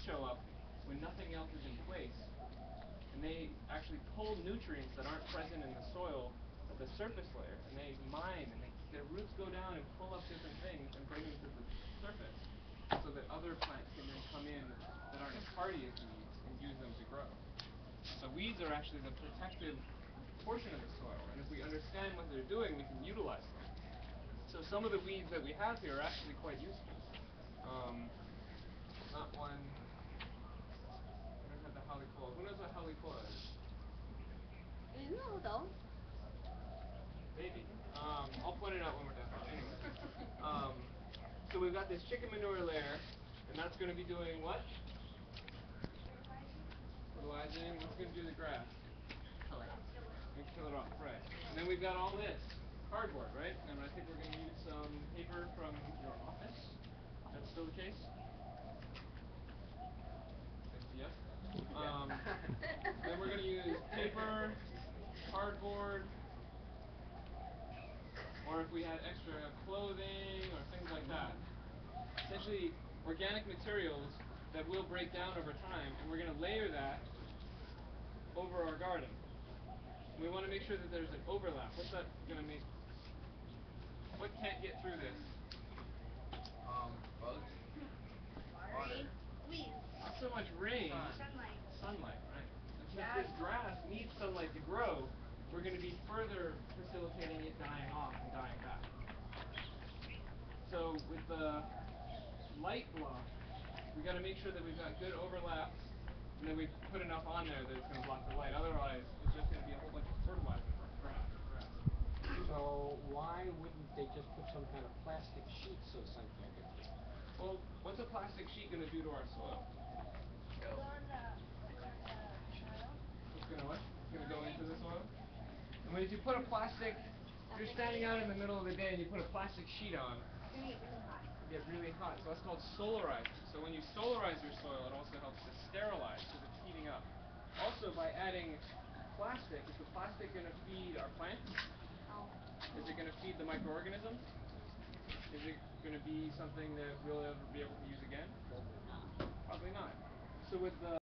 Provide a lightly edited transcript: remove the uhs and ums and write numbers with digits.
show up when nothing else is in place, and they actually pull nutrients that aren't present in the soil at the surface layer, and they mine, and their roots go down and pull up different things and bring them to the surface, so that other plants can then come in that aren't as hardy as weeds and use them to grow. So weeds are actually the protective portion of the soil, and if we understand what they're doing, we can utilize them. So some of the weeds that we have here are actually quite useful. Not one. I don't have the halicola. Who knows what halicola is? Maybe. I'll point it out when we're done. Anyway. So we've got this chicken manure layer, and that's going to be doing what? Fertilizing. What's going to do the grass? Kill it. And kill it off, right. And then we've got all this. Cardboard, right? And I think we're going to use some paper from your office. That's still the case? Yes? Then we're going to use paper, cardboard, or if we had extra clothing or things like that. Essentially, organic materials that will break down over time, and we're going to layer that over our garden. We want to make sure that there's an overlap. What's that going to make? What can't get through this? Bugs? Water. Weeds. Not so much rain. Sunlight. Sunlight, right. And since this grass needs sunlight to grow, we're going to be further facilitating it dying off and dying back. So with the light block, we've got to make sure that we've got good overlaps, and then we put enough on there that it's going to block the light. Otherwise, it's just going to be a whole bunch of fertilizer for grass. So why wouldn't they just put some kind of plastic sheet so sun can't get through? Well, what's a plastic sheet going to do to our soil? It's going to what? It's going to go into the soil? And when you put a plastic, if you're standing out in the middle of the day and you put a plastic sheet on, It's gonna get really hot. you get really hot. So that's called solarizing. So when you solarize your soil, it also helps to sterilize because it's heating up. Also, by adding plastic, is the plastic going to feed our plants? Oh. Is it going to feed the microorganisms? Is it going to be something that we'll ever be able to use again? Probably not. So with the